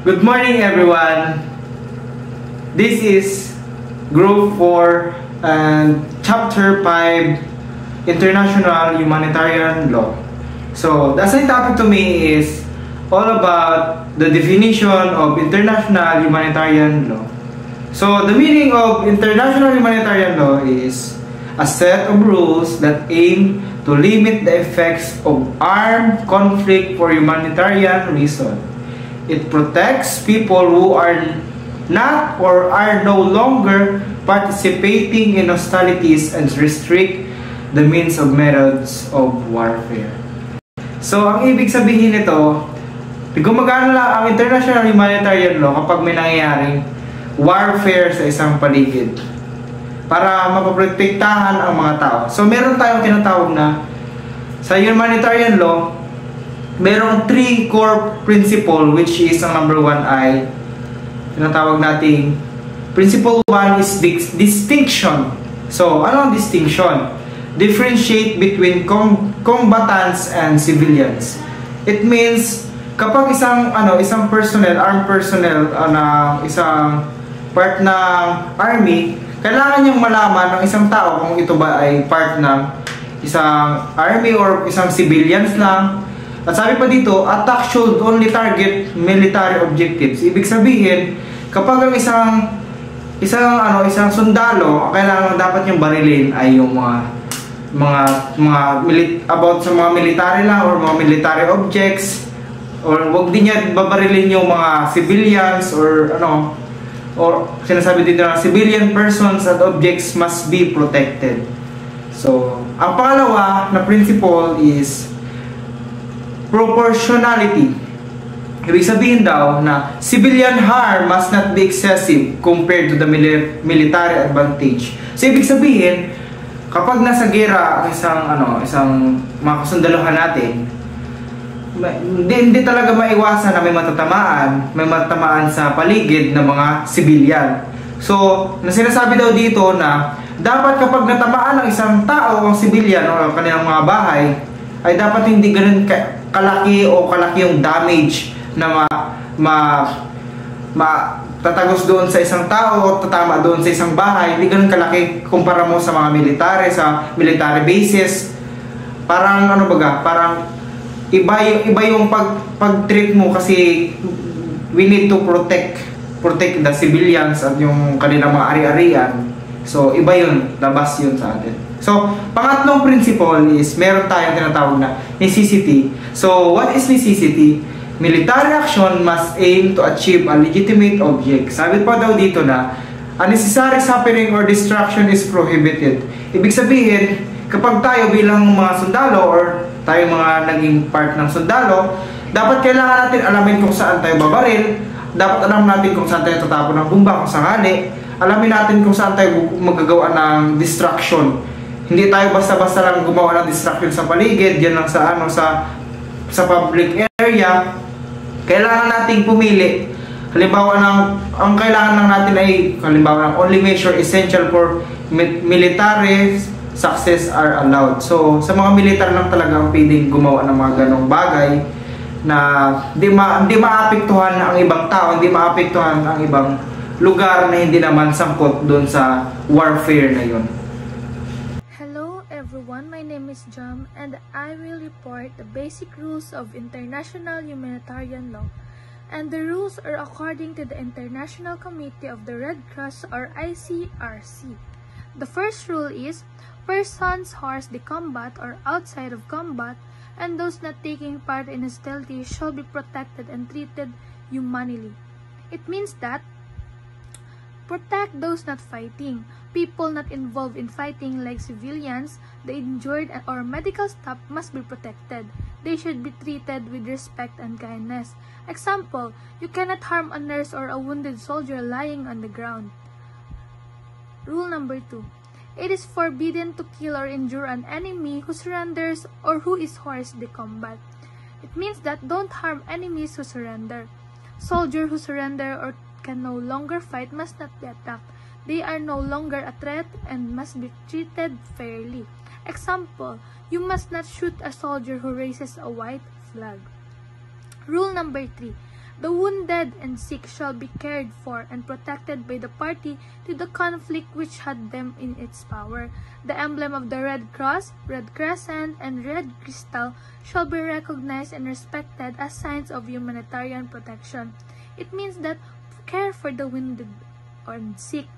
Good morning, everyone. This is Group 4 and Chapter 5, International Humanitarian Law. So, the assigned topic to me is all about the definition of international humanitarian law. So, the meaning of international humanitarian law is a set of rules that aim to limit the effects of armed conflict for humanitarian reasons. It protects people who are not or are no longer participating in hostilities and restrict the means of methods of warfare. So, ang ibig sabihin nito, gumagana lang ang international humanitarian law kapag may nangyayaring warfare sa isang paligid para mapoprotektahan ang mga tao. So, meron tayong tinatawag na sa humanitarian law, merong 3 core principle, which is ang number 1 ay tinatawag nating principle 1 is distinction. So, ano ang distinction? Differentiate between combatants and civilians. It means kapag isang personnel, armed personnel na isang part ng army, kailangan niyang malaman ng isang tao kung ito ba ay part ng isang army or isang civilians lang. At sabi pa dito, attack should only target military objectives. Ibig sabihin, kapag ang isang sundalo, kailangan dapat niyang barilin ay yung about sa mga military lang or mga military objects, or wag din niya babarilin yung mga civilians or sinasabi dito na civilian persons and objects must be protected. So, ang pangalawa na principle is proportionality. Ibig sabihin daw na civilian harm must not be excessive compared to the military advantage. So, ibig sabihin, kapag nasa gera ang isang mga kasundaluhan natin, hindi talaga maiwasan na may matatamaan sa paligid ng mga civilian. So, sinasabi daw dito na dapat kapag natamaan ng isang tao o civilian o kanilang mga bahay, ay dapat hindi ganun kalaki yung damage na tatagos doon sa isang tao o tatama doon sa isang bahay. Hindi ganun kalaki kumpara mo sa mga military bases. Parang parang iba yung pag-treat mo kasi we need to protect the civilians at yung kanilang mga ari-arian. So, iba yun, labas yun sa atin. So, pangatlong principle is meron tayong tinatawag na necessity. So, what is necessity? Military action must aim to achieve a legitimate object. Sabi pa daw dito na unnecessary suffering or destruction is prohibited. Ibig sabihin, kapag tayo bilang mga sundalo or tayo mga naging part ng sundalo, dapat kailangan natin alamin kung saan tayo babaril, dapat alam natin kung saan tayo tatapon ng bomba kung sakali, alamin natin kung saan tayo magagawa ng destruction. Hindi tayo basta-basta lang gumawa ng destruction sa paligid, yan lang sa public area. Kailangan nating pumili. Halimbawa ang kailangan lang natin ay only measure essential for military success are allowed. So, sa mga militar lang talaga ang pwedeng gumawa ng mga ganong bagay na hindi maapektuhan ang ibang tao, hindi maapektuhan ang ibang lugar na hindi naman sangkot doon sa warfare na yun. Hello everyone, my name is Jam and I will report the basic rules of international humanitarian law. And the rules are according to the International Committee of the Red Cross or ICRC. The first rule is, persons horsed in combat or outside of combat and those not taking part in hostility shall be protected and treated humanely. It means that protect those not fighting. People not involved in fighting like civilians, the injured or medical staff must be protected. They should be treated with respect and kindness. Example, you cannot harm a nurse or a wounded soldier lying on the ground. Rule number 2. It is forbidden to kill or injure an enemy who surrenders or who is horsed in combat. It means that don't harm enemies who surrender. Soldiers who surrender or can no longer fight must not be attacked. They are no longer a threat and must be treated fairly. Example, you must not shoot a soldier who raises a white flag. Rule number 3. The wounded and sick shall be cared for and protected by the party to the conflict which had them in its power. The emblem of the Red Cross, Red Crescent, and Red Crystal shall be recognized and respected as signs of humanitarian protection. It means that care for the wounded and sick.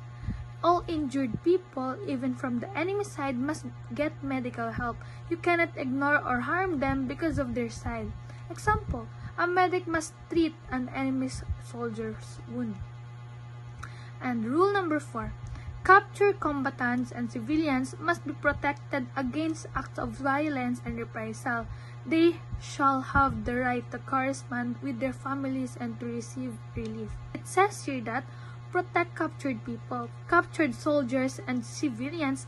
All injured people, even from the enemy side, must get medical help. You cannot ignore or harm them because of their side. Example, a medic must treat an enemy soldier's wound. And rule number 4, captured combatants and civilians must be protected against acts of violence and reprisal. They shall have the right to correspond with their families and to receive relief. It says here that protect captured people. Captured soldiers and civilians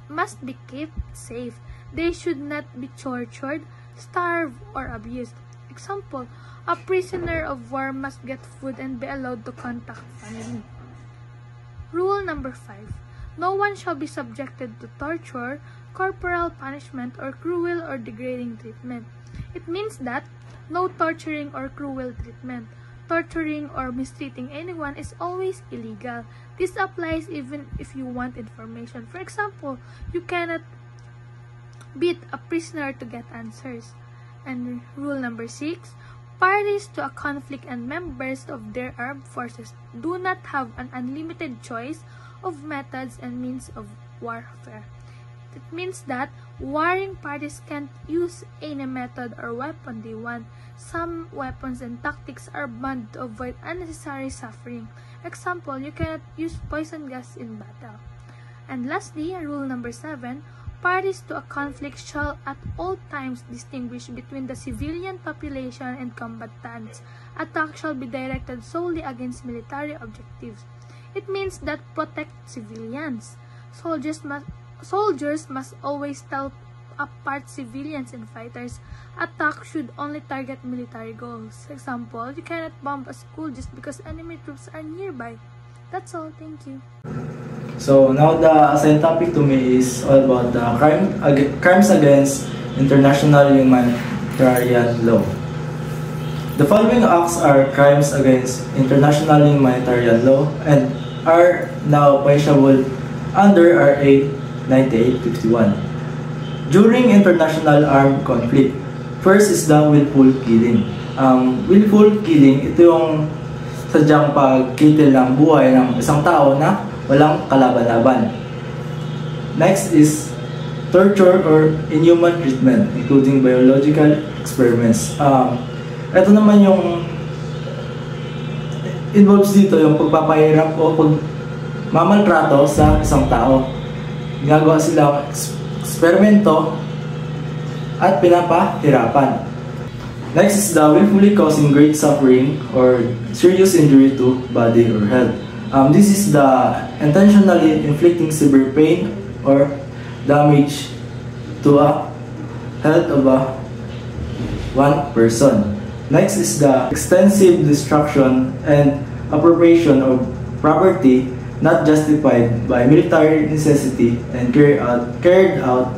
must be kept safe. They should not be tortured, starved, or abused. Example, a prisoner of war must get food and be allowed to contact family. Rule number 5. No one shall be subjected to torture, corporal punishment, or cruel or degrading treatment. It means that no torturing or cruel treatment. Torturing or mistreating anyone is always illegal. This applies even if you want information. For example, you cannot beat a prisoner to get answers. And rule number 6, parties to a conflict and members of their armed forces do not have an unlimited choice of methods and means of warfare. It means that warring parties can't use any method or weapon they want. Some weapons and tactics are banned to avoid unnecessary suffering. Example, you cannot use poison gas in battle. And lastly, rule number 7, parties to a conflict shall at all times distinguish between the civilian population and combatants. Attack shall be directed solely against military objectives. It means that protect civilians. Soldiers must always tell apart civilians and fighters. Attack should only target military goals. Example, you cannot bomb a school just because enemy troops are nearby. That's all. Thank you. So now the assigned topic to me is all about the crimes against international humanitarian law. The following acts are crimes against international humanitarian law and are now punishable under RA 9851. During international armed conflict, first is the willful killing. Willful killing, ito yung sadyang pagkitil ng buhay ng isang tao na walang kalaban-laban. Next is torture or inhuman treatment, including biological experiments. Ito naman yung involves dito yung pagpapahirap o pagmamaltrato sa isang tao. Ginagawa silang eksperimento at pinapahirapan. Next is the willfully causing great suffering or serious injury to body or health. This is the intentionally inflicting severe pain or damage to a health of one person. Next is the extensive destruction and appropriation of property not justified by military necessity and carried out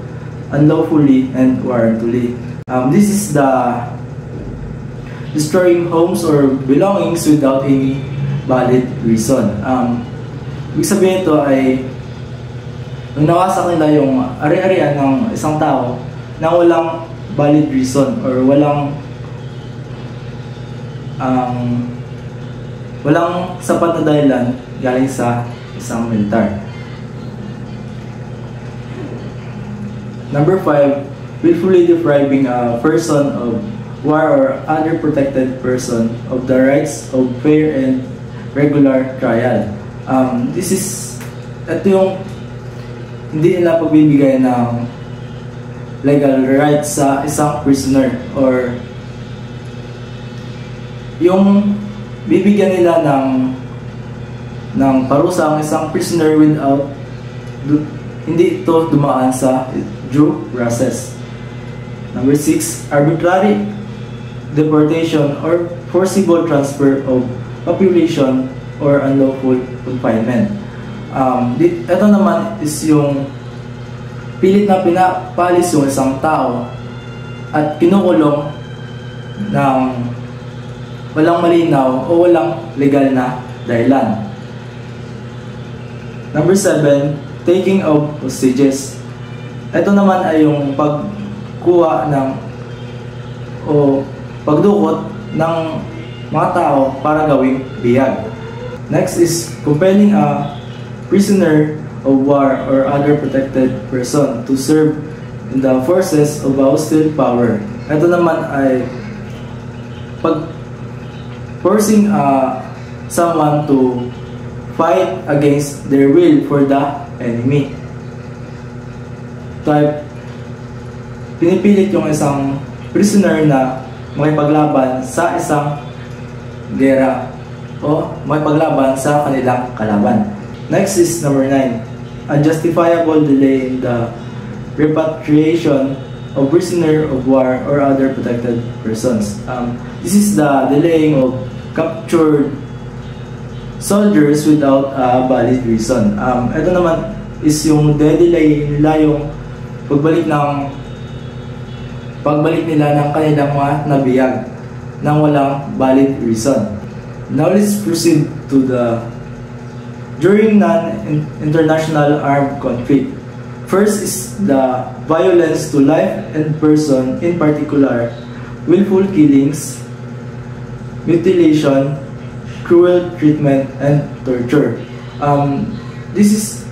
unlawfully and warrantlessly. This is the destroying homes or belongings without any valid reason. Ibig sabihin ito ay nawasak nila yung ari-arian ng isang tao na walang valid reason or walang sapat na dahilan galing sa isang militar. Number 5, willfully depriving a person of war or other protected person of the rights of fair and regular trial. Ito yung hindi nila pagbibigay ng legal rights sa isang prisoner or yung bibigyan nila ng parusa ang isang prisoner without hindi ito dumaan sa due process. Number 6, arbitrary deportation or forcible transfer of population or unlawful confinement. Ito naman is yung pilit na pinapalis yung isang tao at kinukulong ng walang malinaw o walang legal na dahilan. Number 7, taking of hostages. Ito naman ay yung pagkuha ng o pagdukot ng mga tao para gawing bihag. Next is compelling a prisoner of war or other protected person to serve in the forces of a hostile power. Ito naman ay forcing someone to fight against their will for the enemy. Type, pinipilit yung isang prisoner na makipaglaban sa isang gera o makipaglaban sa kanilang kalaban. Next is number 9. Unjustifiable delay in the repatriation of prisoner of war or other protected persons. This is the delaying of captured soldiers without a valid reason. Ito naman is yung delay nila yung pagbalik nila ng kanilang mga nabiyag nang walang valid reason. Now let's proceed to the during non-international armed conflict. First is the violence to life and person, in particular, willful killings, mutilation, cruel treatment, and torture.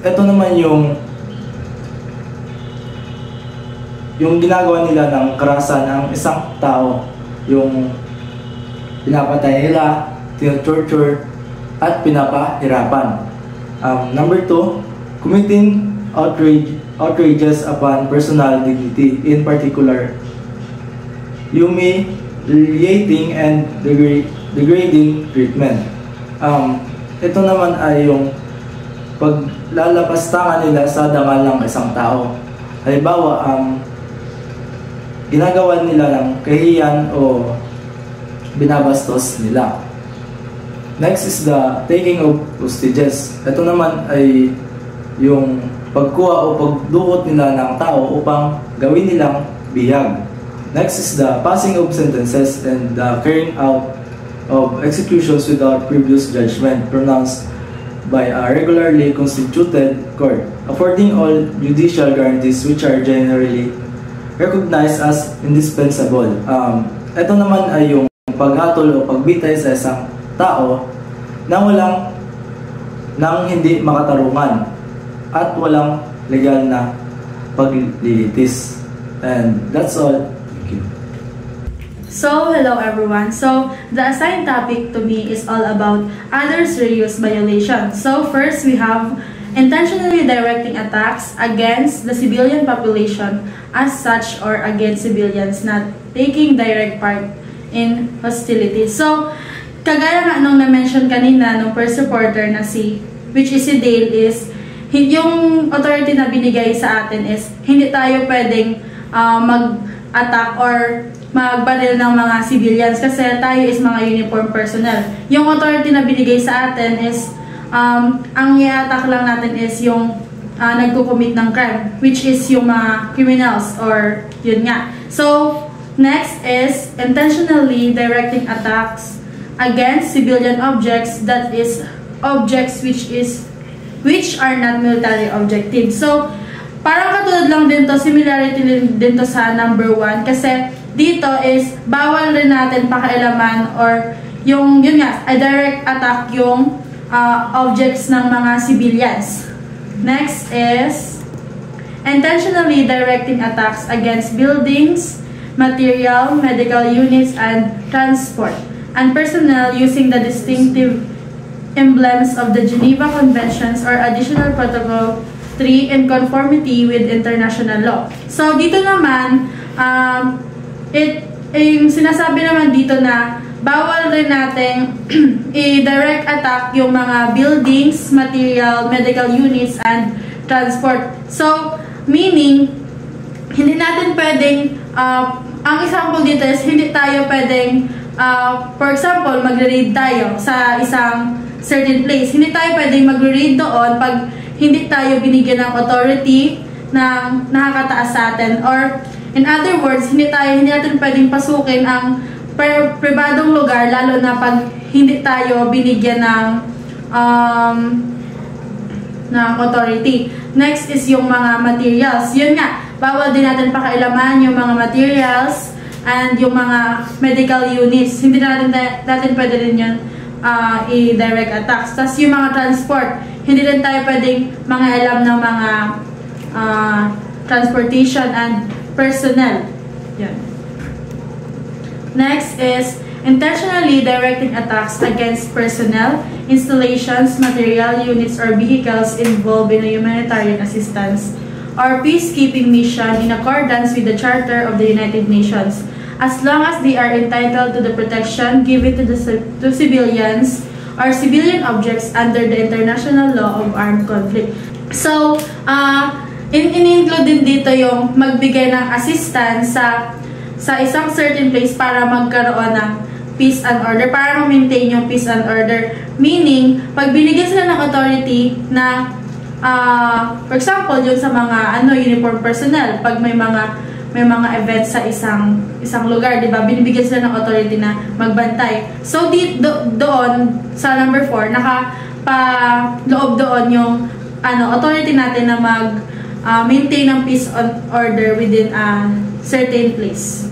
Ito naman yung ginagawa nila ng karahasan ng isang tao, yung pinapatay nila, torture, at pinapahirapan. Number 2, committing outrages upon personal dignity, in particular, humiliating and degrading treatment. Ito naman ay yung paglalapastangan nila sa dangal ng isang tao. Halimbawa, ginagawa nila ng kahiyan o binabastos nila. Next is the taking of hostages. Ito naman ay yung pagkuha o pagdukot nila ng tao upang gawin nilang bihag. Next is the passing of sentences and the carrying out of executions without previous judgment pronounced by a regularly constituted court, affording all judicial guarantees which are generally recognized as indispensable. Ito naman ay yung paghatol o pagbitay sa isang tao nang hindi makatarungan at walang legal na paglilitis. And that's all. Thank you. So, hello everyone. So, the assigned topic to me is all about other serious violations. So, first we have intentionally directing attacks against the civilian population as such or against civilians not taking direct part in hostilities. So, kagaya nga nung na-mention kanina nung first reporter na which is si Dale, is yung authority na binigay sa atin is hindi tayo pwedeng mag-attack or magbaril ng mga civilians kasi tayo is mga uniform personnel. Yung authority na binigay sa atin is ang i-attack lang natin is yung nagko-commit ng crime, which is yung mga criminals or yun nga. So, next is intentionally directing attacks against civilian objects, that is objects which are not military objectives. So, parang katulad lang din to, similarity din to sa number 1 kasi dito is bawal rin natin pakialaman or yun nga, a direct attack yung objects ng mga civilians. Next is intentionally directing attacks against buildings, material, medical units, and transport, and personnel using the distinctive emblems of the Geneva Conventions or Additional Protocol 3 in conformity with international law. So, dito naman, yung sinasabi naman dito na bawal rin natin i-direct attack yung mga buildings, material, medical units, and transport. So, meaning, hindi natin pwedeng, ang example dito is, hindi tayo pwedeng, for example, magre-raid tayo sa isang certain place. Hindi tayo pwedeng magre-raid doon pag hindi tayo binigyan ng authority na nakakataas sa atin. Or, in other words, hindi natin pwedeng pasukin ang pribadong lugar, lalo na pag hindi tayo binigyan ng authority. Next is yung mga materials. Yun nga, bawal din natin pakailaman yung mga materials and yung mga medical units. Hindi natin pwede rin yun i-direct attacks. Tapos yung mga transport, hindi rin tayo pwedeng mga alam ng mga transportation and personnel. Yan. Next is intentionally directing attacks against personnel, installations, material units, or vehicles involved in a humanitarian assistance or peacekeeping mission in accordance with the Charter of the United Nations, as long as they are entitled to the protection given to civilians or civilian objects under the international law of armed conflict. So, in-include din dito yung magbigay ng assistance sa isang certain place para magkaroon ng peace and order, para ma-maintain yung peace and order. Meaning, pag binigyan sila ng authority na, for example, yung sa mga uniform personnel, pag may mga events sa isang lugar, di ba? Binibigyan sila ng authority na magbantay. So, doon sa number 4, nakapa-loob doon yung authority natin na maintain ng peace and order within a certain place.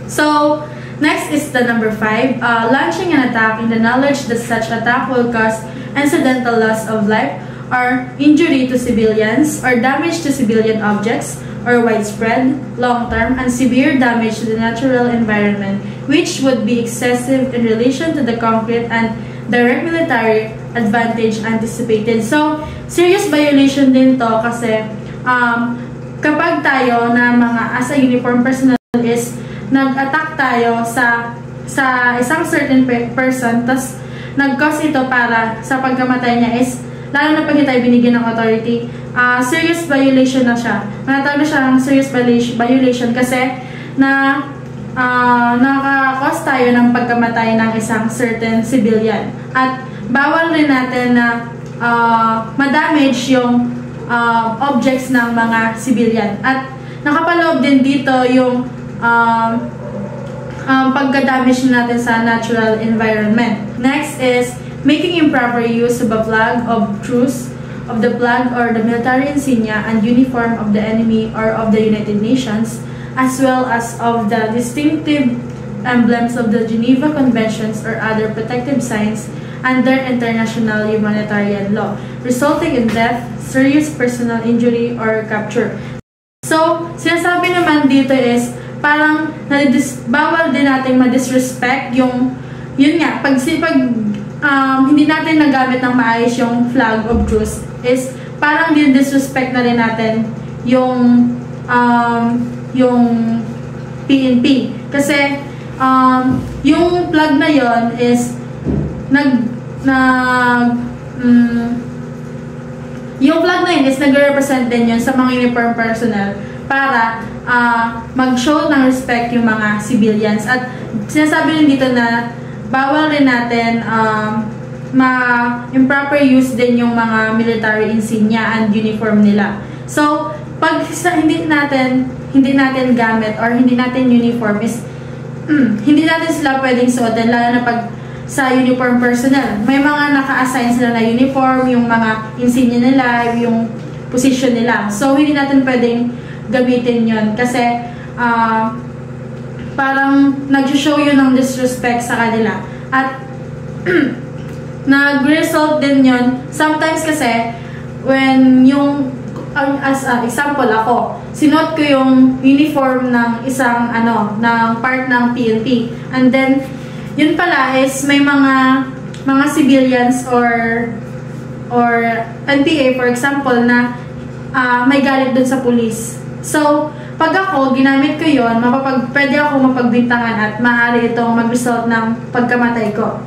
So, next is the number 5, launching an attack in the knowledge that such attack will cause incidental loss of life or injury to civilians or damage to civilian objects or widespread, long-term, and severe damage to the natural environment, which would be excessive in relation to the concrete and direct military advantage anticipated. So, serious violation din to kasi kapag tayo na as a uniform personnel is nag-attack tayo sa isang certain person, tas nag-cause ito para sa pagkamatay niya is, lalo na pag hindi tayo binigyan ng authority, serious violation na siya. Manatawag na siya ng serious violation kasi nakaka-cause tayo ng pagkamatay ng isang certain civilian. At bawal rin natin na ma-damage yung objects ng mga civilian. At nakapaloob din dito yung pagka-damage natin sa natural environment. Next is making improper use of a flag of truce, of the flag or the military insignia and uniform of the enemy or of the United Nations, as well as of the distinctive emblems of the Geneva Conventions or other protective signs under international humanitarian law, resulting in death, serious personal injury, or capture. So, sinasabi naman dito is parang bawal din natin ma-disrespect yun nga, pag hindi natin nagamit ng maayos yung flag of truce is parang disrespect na rin natin yung PNP. Kasi yung flag na yon is yung flag na yun is nag-represent din yun sa mga uniform personnel para mag-show ng respect yung mga civilians. At sinasabi rin dito na bawal rin natin improper use din yung mga military insignia and uniform nila. So, pag hindi natin gamit or hindi natin uniform is hindi natin sila pwedeng suotin, lalo na pag sa uniform personnel. May mga naka-assign sila na uniform, yung mga insignia nila, yung position nila. So, hindi natin pwedeng gamitin yon kasi parang nag-show yun ng disrespect sa kanila. At nag-result din yun. Sometimes kasi, when as example ako, sinuot ko yung uniform ng isang ng part ng PNP. And then, yun pala is may mga civilians or NPA, for example, na may galit dun sa police. So, pag ako, ginamit ko yun, pwede ako mapagbintangan at maaari itong mag-result ng pagkamatay ko.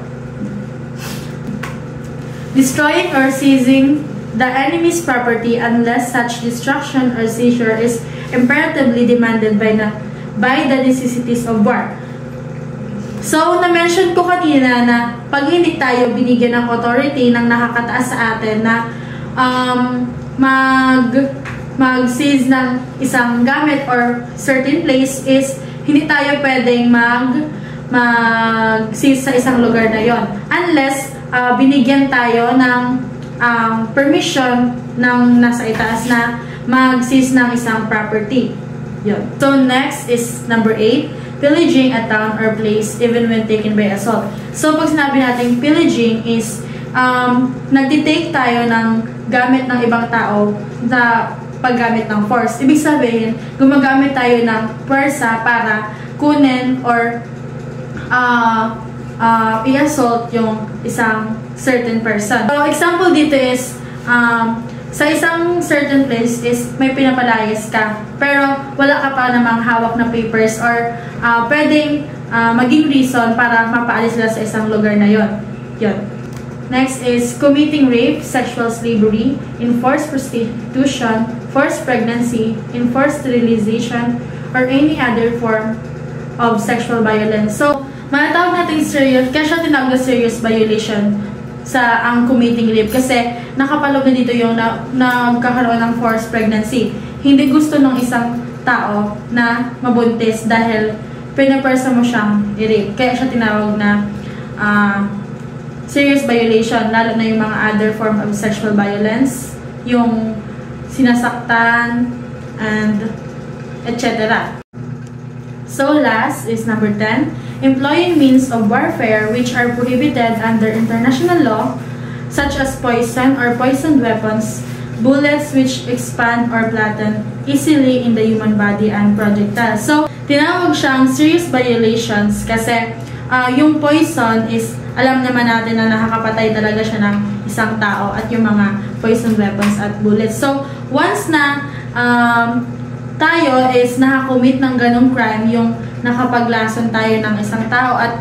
Destroying or seizing the enemy's property unless such destruction or seizure is imperatively demanded by the necessities of war. So, na-mention ko kanina na pag hindi tayo binigyan ng authority ng nakakataas sa atin na mag-seize ng isang gamit or certain place is hindi tayo pwedeng mag-seize sa isang lugar na yon, unless binigyan tayo ng permission ng nasa itaas na mag-seize ng isang property. Yun. So next is number 8, pillaging a town or place even when taken by assault. So pag sinabi natin pillaging is nagtitake tayo ng gamit ng ibang tao na paggamit ng force. Ibig sabihin, gumagamit tayo ng pwersa para kunin or i-assault yung isang certain person. So example dito is sa isang certain place is may pinapalayas ka pero wala ka pa namang hawak na papers or pwedeng maging reason para mapaalis sila sa isang lugar na yon. Next is committing rape, sexual slavery, enforced prostitution, forced pregnancy, enforced sterilization, or any other form of sexual violence. So, matatawag natin serious, kaya siya tinawag na serious violation sa ang committing rape kasi nakapaloob na dito yung nagkakaroon ng forced pregnancy. Hindi gusto ng isang tao na mabuntis dahil pinapersa mo siyang i-rape. Kaya siya tinawag na serious violation, lalo na yung mga other form of sexual violence, yung sinasaktan, and etc. So last is number 10, employing means of warfare which are prohibited under international law, such as poison or poisoned weapons, bullets which expand or flatten easily in the human body, and projectiles. So, tinawag siyang serious violations kasi yung poison is, alam naman natin na nakakapatay talaga siya ng isang tao at yung mga poison weapons at bullets. So, once na tayo is nakakommit ng ganong crime, yung nakapaglason tayo ng isang tao at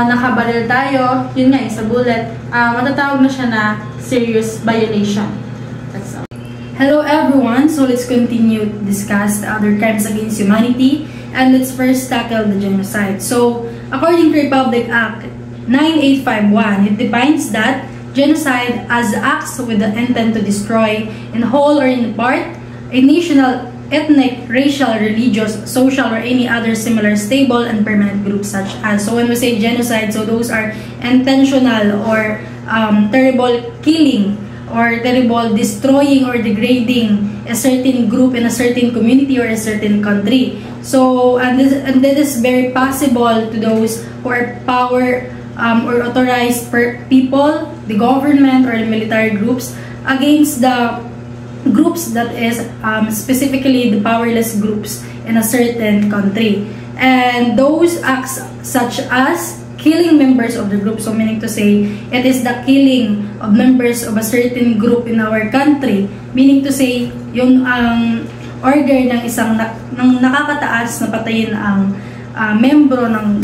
nakabaril tayo, yun nga, sa bullet, matatawag na siya na serious violation. That's all. Hello everyone, so let's continue to discuss the other crimes against humanity, and let's first tackle the genocide. So, according to Republic Act 9851, it defines that genocide as acts with the intent to destroy in whole or in part a national, ethnic, racial, religious, social, or any other similar stable and permanent group such as. So when we say genocide, so those are intentional or terrible killing or terrible destroying or degrading a certain group in a certain community or a certain country. So, and that is very possible to those who are power or authorized people, the government or the military groups against the groups that is specifically the powerless groups in a certain country. And those acts such as killing members of the group, so meaning to say, it is the killing of members of a certain group in our country, meaning to say, yung order ng isang ng nakakataas na patayin ang membro ng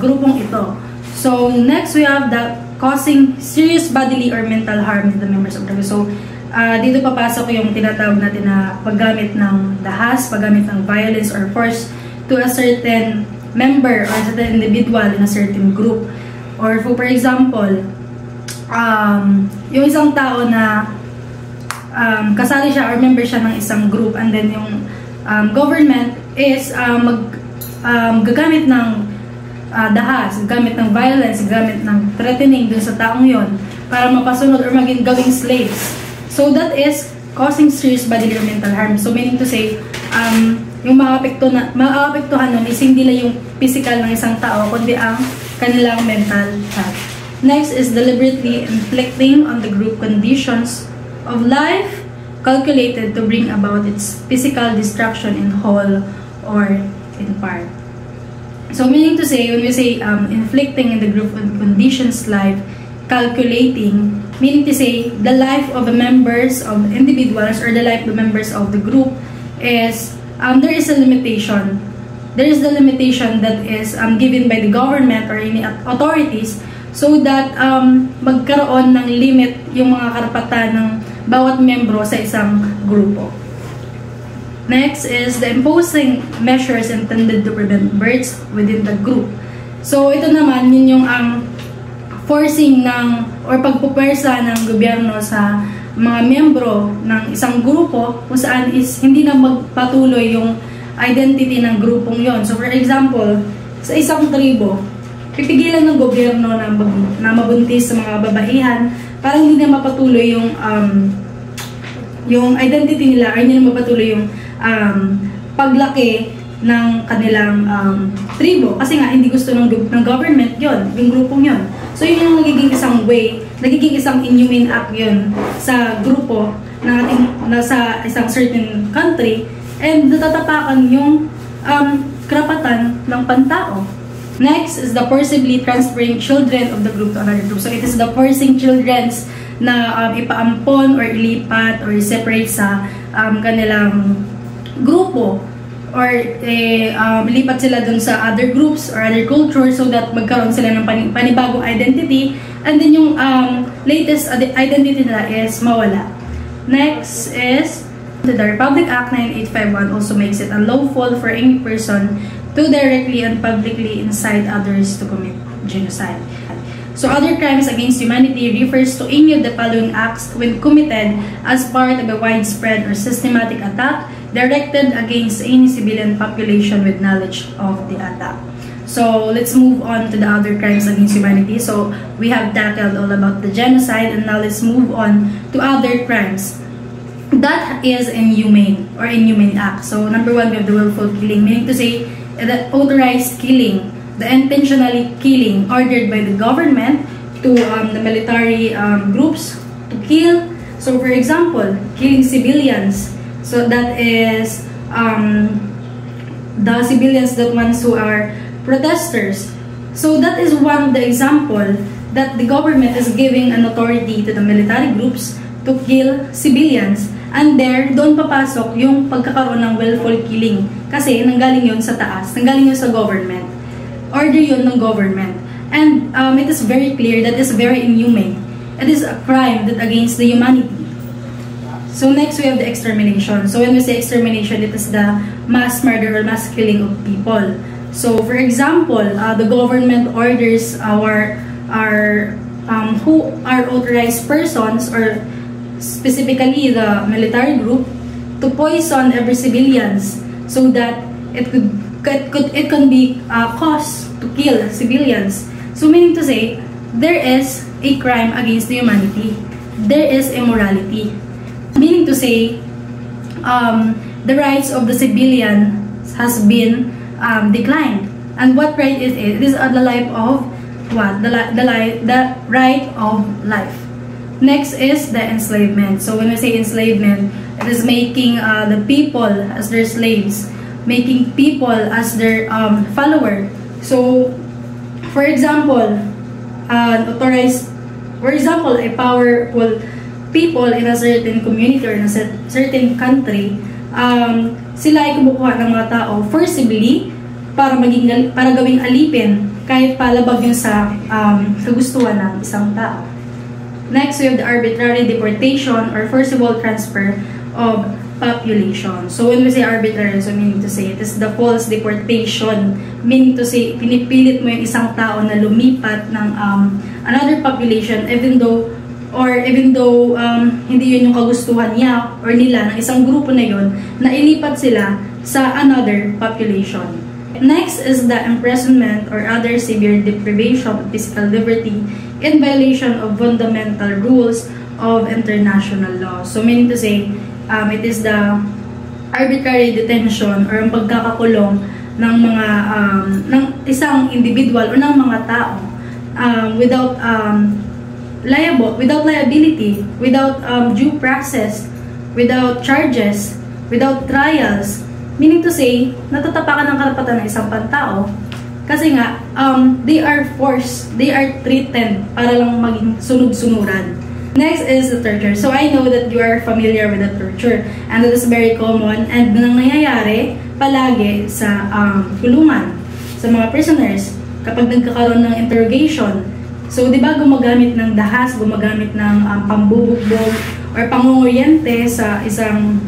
grupong ito. So next we have the causing serious bodily or mental harm to the members of the group. So dito papasok yung tinatawag natin na paggamit ng dahas, paggamit ng violence or force to a certain member or certain individual in a certain group. Or for example, yung isang tao na kasali siya or member siya ng isang group, and then yung government is gagamit ng dahas, gagamit ng violence, gagamit ng threatening dun sa taong yon para mapasunod or maging gawing slaves. So that is causing serious bodily or mental harm. So meaning to say, yung maapektuhan nun is hindi lang yung physical ng isang tao, kundi ang kanilang mental health. Next is deliberately inflicting on the group conditions of life calculated to bring about its physical destruction in whole or in part. So meaning to say, when we say inflicting in the group conditions life, calculating, meaning to say the life of the members of individuals or the life of the members of the group is there is a limitation. There is the limitation that is given by the government or any authorities so that magkaroon ng limit yung mga karapatan ng bawat membro sa isang grupo. Next is the imposing measures intended to prevent births within the group. So ito naman yun yung forcing ng or pagpupersa ng gobyerno sa mga membro ng isang grupo kung saan is hindi na magpatuloy yung identity ng grupong yon. So for example, sa isang tribo, pipigilan ng gobyerno na mabuntis sa mga babaihan para hindi na mapatuloy yung identity nila, or hindi na mapatuloy yung paglaki ng kanilang tribo. Kasi nga, hindi gusto ng government yon, yung grupong yon. So, yun yung nagiging isang way, nagiging isang inhumane act yun sa grupo sa isang certain country, and natatapakan yung karapatan ng pantao. Next is the forcibly transferring children of the group to another group. So, it is the forcing children na ipaampon or ilipat or separate sa kanilang grupo, or lipat sila dun sa other groups or other cultures so that magkaroon sila ng panibagong identity, and then yung latest identity nila is mawala. Next is the Republic Act 9851 also makes it unlawful for any person to directly and publicly incite others to commit genocide. So other crimes against humanity refers to any of the following acts when committed as part of a widespread or systematic attack directed against any civilian population with knowledge of the attack. So let's move on to the other crimes against humanity. So we have tackled all about the genocide, and now let's move on to other crimes that is inhumane or inhumane act. So number one, we have the willful killing, meaning to say the authorized killing, the intentionally killing ordered by the government to the military groups to kill. So for example, killing civilians. So that is the civilians, that ones who are protesters. So that is one of the example that the government is giving an authority to the military groups to kill civilians. And there, doon papasok yung pagkakaroon ng willful killing. Kasi nanggaling yun sa taas, nanggaling yun sa government. Order yun ng government. And it is very clear that it's very inhumane. It is a crime that against the humanity. So next, we have the extermination. So when we say extermination, it is the mass murder or mass killing of people. So for example, the government orders who are authorized persons, or specifically the military group, to poison every civilians so that it can be caused to kill civilians. So meaning to say, there is a crime against the humanity. There is immorality. Meaning to say, the rights of the civilian has been declined. And what right is it? It is the life of what? The right of life. Next is the enslavement. So when we say enslavement, it is making the people as their slaves, making people as their follower. So, for example, a powerful people in a certain community or in a certain country, sila ay kumukuha ng mga tao forcibly para gawing alipin kahit palabag yun sa kagustuhan ng isang tao. Next, we have the arbitrary deportation or forcible transfer of population. So when we say arbitrary, so meaning to say it is the false deportation, meaning to say pinipilit mo yung isang tao na lumipat ng another population even though hindi yun yung kagustuhan niya or nila ng isang grupo na yun, na ilipat sila sa another population. Next is the imprisonment or other severe deprivation of physical liberty in violation of fundamental rules of international law. So meaning to say, it is the arbitrary detention or ang pagkakakulong ng mga ng isang individual o ng mga tao without liability, without due process, without charges, without trials. Meaning to say, natatapakan ng karapatan ng isang pantao kasi nga, they are forced, they are threatened para lang maging sunod-sunuran. Next is the torture. So I know that you are familiar with the torture, and that is very common and nangyayari palagi sa kulungan, sa mga prisoners kapag nagkakaroon ng interrogation. So, di ba gumagamit ng dahas, gumagamit ng pambubugbog or pangunguryente sa isang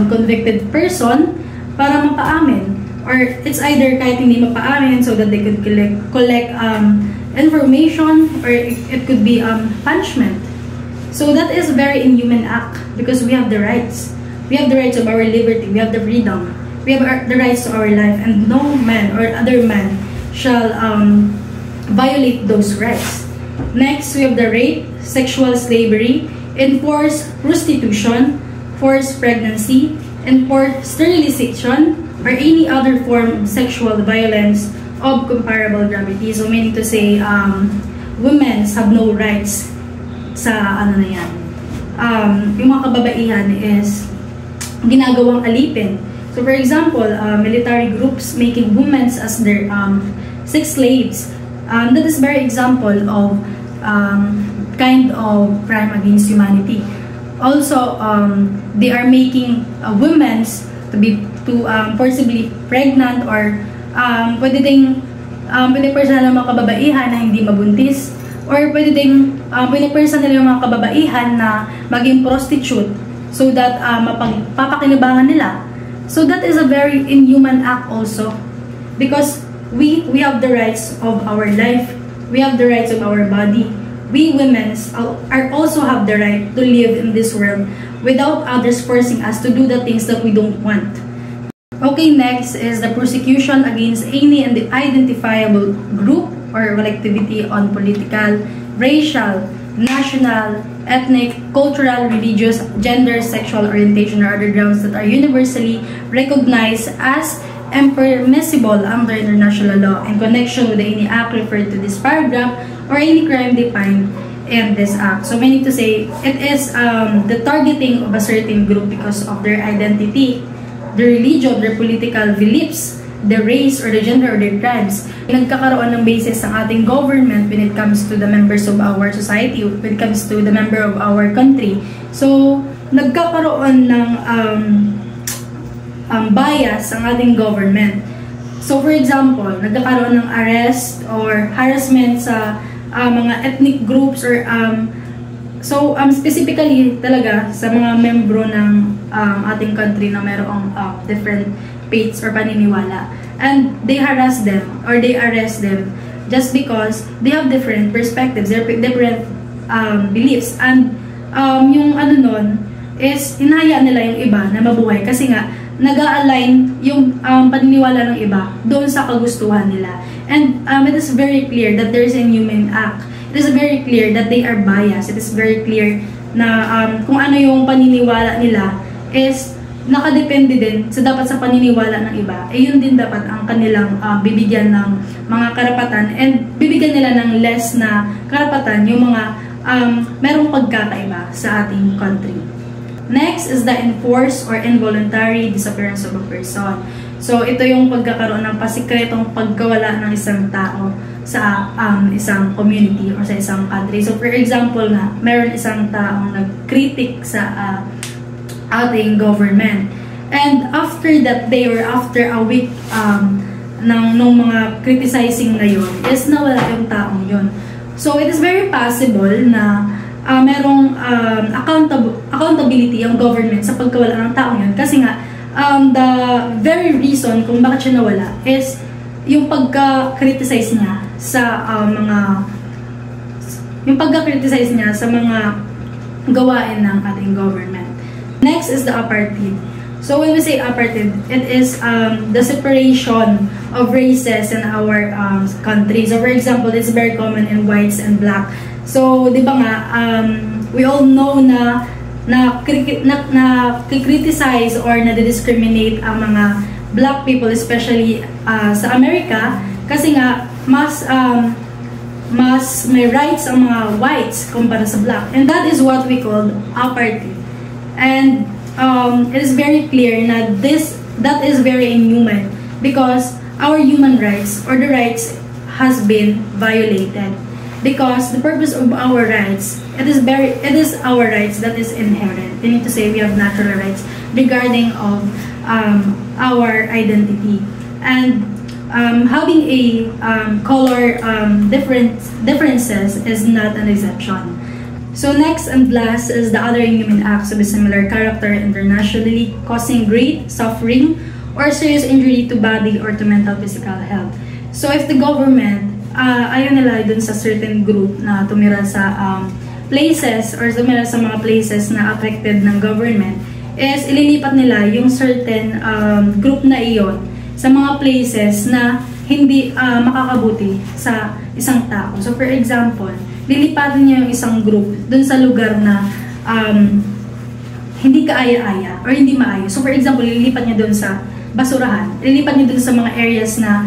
convicted person para mapaamin. Or it's either kahit hindi mapaamin so that they could collect information, or it could be punishment. So that is a very inhuman act because we have the rights. We have the rights of our liberty. We have the freedom. we have the rights to our life, and no man or other man shall violate those rights. Next, we have the rape, sexual slavery, enforced prostitution, forced pregnancy, enforced sterilization, or any other form of sexual violence of comparable gravity. So meaning to say, women have no rights sa ano na yan. Yung mga kababaihan is ginagawang alipin. So for example, military groups making women as their sex slaves. That is very example of kind of crime against humanity. Also, they are making women to be forcibly pregnant, or pwede person ng mga kababaihan na hindi mabuntis, or pwede person nila yung mga kababaihan na maging prostitute so that mapapakinabangan nila. So that is a very inhuman act also, because we have the rights of our life, we have the rights of our body. We women are also have the right to live in this world without others forcing us to do the things that we don't want. Okay, next is the persecution against any identifiable group or collectivity on political, racial, national, ethnic, cultural, religious, gender, sexual orientation, or other grounds that are universally recognized as impermissible under international law in connection with any act referred to this paragraph or any crime defined in this act. So meaning to say, it is the targeting of a certain group because of their identity, their religion, their political beliefs, the race or the gender or their tribes. Nagkakaroon ng basis ang ating government when it comes to the members of our society, when it comes to the member of our country. So nagkakaroon ng bias ang ating government. So for example, nagkakaroon ng arrest or harassment sa mga ethnic groups or specifically talaga sa mga membro ng ating country na mayroong different faiths or paniniwala, and they harass them or they arrest them just because they have different perspectives, different beliefs, and yung ano nun is hinahayaan nila yung iba na mabuhay kasi nga nag-a-align yung paniniwala ng iba doon sa kagustuhan nila. And it is very clear that there is a inhuman act. It is very clear that they are biased. It is very clear na kung ano yung paniniwala nila is nakadepende din dapat sa paniniwala ng iba. Eh yun din dapat ang kanilang bibigyan ng mga karapatan, and bibigyan nila ng less na karapatan yung mga merong pagkakaiba sa ating country. Next is the enforced or involuntary disappearance of a person. So, ito yung pagkakaroon ng pasikretong pagkawala ng isang tao sa isang community or sa isang country. So, for example nga, meron isang taong nag-critic sa ating government. And after that day or after a week nung mga criticizing na yun, is nawala yung taong yun. So, it is very possible na merong accountability ang government sa pagkawala ng taong yun. Kasi nga, the very reason kung bakit siya nawala is yung pagka-criticize niya sa mga gawain ng ating government. Next is the apartheid. So when we say apartheid, it is the separation of races in our country. So for example, it's very common in whites and black. So, di ba nga, we all know na criticize or na-discriminate ang mga black people, especially sa Amerika, kasi nga, mas may rights ang mga whites kumpara sa black. And that is what we call apartheid. And it is very clear na that is very inhuman because our human rights or the rights has been violated. Because the purpose of our rights, it is our rights that is inherent. We need to say we have natural rights regarding of our identity, and having a color differences is not an exception. So next and last is the other inhuman acts of a similar character internationally causing great suffering or serious injury to body or to mental physical health. So if the government ayaw nila dun sa certain group na tumira sa places or tumira sa mga places na affected ng government, is ililipat nila yung certain group na iyon sa mga places na hindi makakabuti sa isang tao. So for example, lilipatin niya yung isang group dun sa lugar na hindi kaaya-aya or hindi maayos. So for example, lilipat niya dun sa basurahan, lilipat niya dun sa mga areas na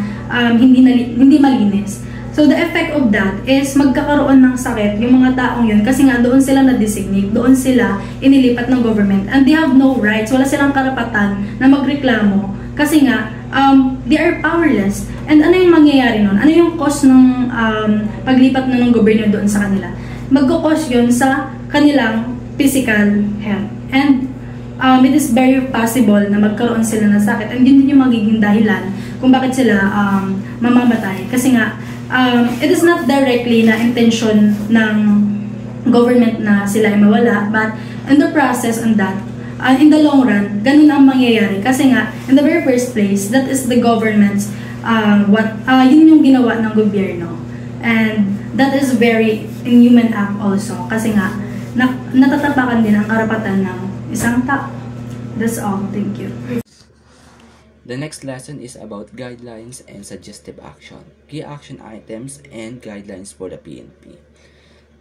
hindi malinis. So the effect of that is magkakaroon ng sakit yung mga taong yun kasi nga doon sila na-designate, doon sila inilipat ng government and they have no rights, wala silang karapatan na magreklamo kasi nga they are powerless. And ano yung mangyayari nun? Ano yung cost ng paglipat ng gobyerno doon sa kanila? Magkakos yun sa kanilang physical health. And it is very possible na magkaroon sila ng sakit and yun din yung magiging dahilan kung bakit sila mamamatay. Kasi nga, it is not directly na intention ng government na sila ay mawala, but in the process on that, in the long run, ganun ang mangyayari. Kasi nga, in the very first place, that is the government's, yun yung ginawa ng gobyerno. And that is very inhuman act also. Kasi nga, natatapakan din ang karapatan ng isang tao. That's all. Thank you. The next lesson is about guidelines and suggestive action, key action items and guidelines for the PNP.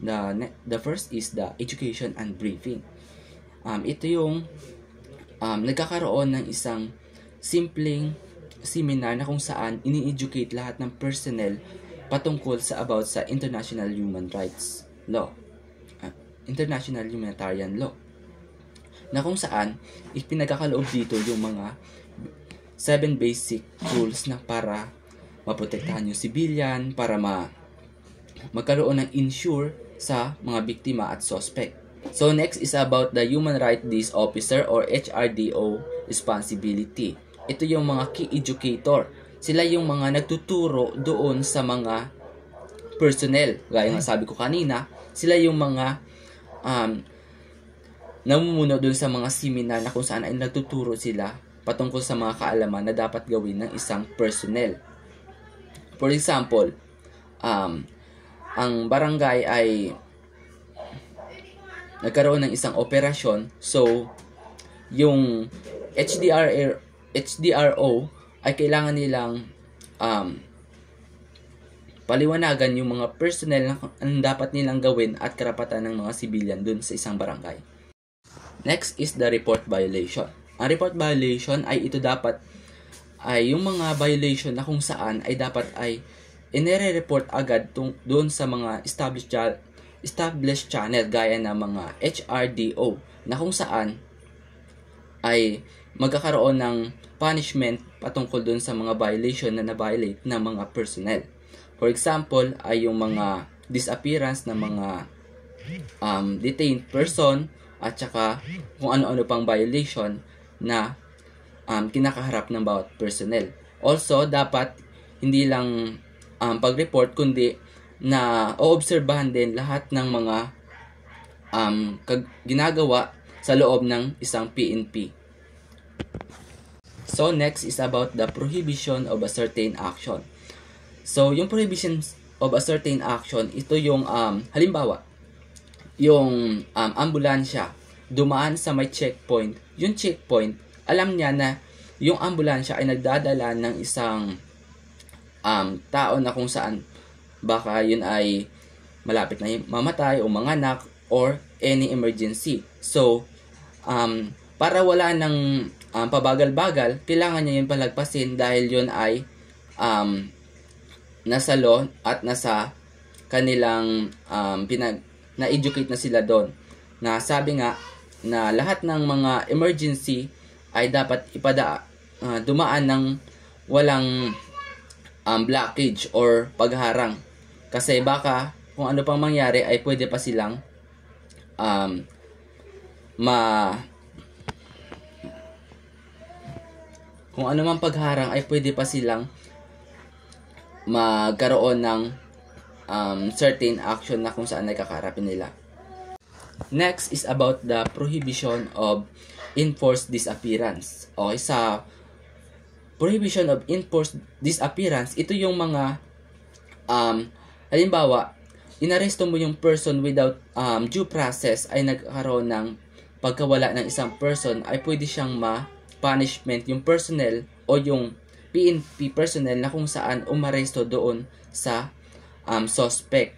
The first is the education and briefing. Ito yung nagkakaroon ng isang simpleng seminar na kung saan ini-educate lahat ng personnel patungkol sa international human rights law, international humanitarian law, na kung saan ipinagkakaloob dito yung mga 7 basic rules na para maprotektahan yung civilian, para magkaroon ng insure sa mga biktima at suspect. So next is about the Human Rights Desk Officer or HRDO responsibility. Ito yung mga key educator. Sila yung mga nagtuturo doon sa mga personnel. Gaya nga sabi ko kanina, sila yung mga namumuno doon sa mga seminar na kung saan ay nagtuturo sila patungkol sa mga kaalaman na dapat gawin ng isang personnel. For example, ang barangay ay nagkaroon ng isang operasyon, so yung HDRO ay kailangan nilang paliwanagan yung mga personnel na dapat nilang gawin at karapatan ng mga civilian dun sa isang barangay. Next is the report violation. Ang report violation ay ito dapat ay yung mga violation na kung saan ay dapat ay inire-report agad doon sa mga established channel gaya ng mga HRDO na kung saan ay magkakaroon ng punishment patungkol doon sa mga violation na na-violate ng mga personnel. For example, ay yung mga disappearance ng mga detained person at saka kung ano-ano pang violation na kinakaharap ng bawat personnel. Also, dapat hindi lang pag-report kundi na oobserbahan din lahat ng mga ginagawa sa loob ng isang PNP. So, next is about the prohibition of a certain action. So, yung prohibition of a certain action, ito yung halimbawa, yung ambulansya dumaan sa may checkpoint. Yung checkpoint, alam niya na yung ambulansya ay nagdadala ng isang tao na kung saan baka yun ay malapit na mamatay o manganak or any emergency. So, para wala ng pabagal-bagal, kailangan niya yun palagpasin dahil yun ay nasa law at nasa kanilang na-educate na sila doon. Na sabi nga na lahat ng mga emergency ay dapat dumaan ng walang blockage or pagharang. Kasi baka kung ano pang mangyari ay pwede pa silang kung ano mang pagharang ay pwede pa silang magkaroon ng certain action na kung saan ay kakaharapin nila. Next is about the prohibition of enforced disappearance. Okay, sa prohibition of enforced disappearance, ito yung mga halimbawa, inaresto mo yung person without due process ay nagkaroon ng pagkawala ng isang person ay pwede siyang ma-punishment yung personnel o yung PNP personnel na kung saan umaresto doon sa suspect.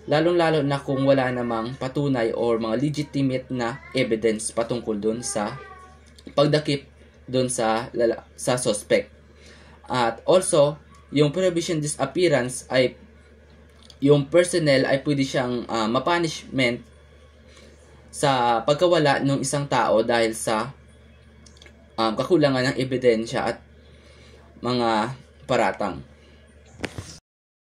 Lalong-lalo na kung wala namang patunay or mga legitimate na evidence patungkol doon sa pagdakip doon sa suspect. At also, yung prohibition disappearance ay yung personnel ay pwede siyang ma-punishment sa pagkawala ng isang tao dahil sa kakulangan ng ebidensya at mga paratang.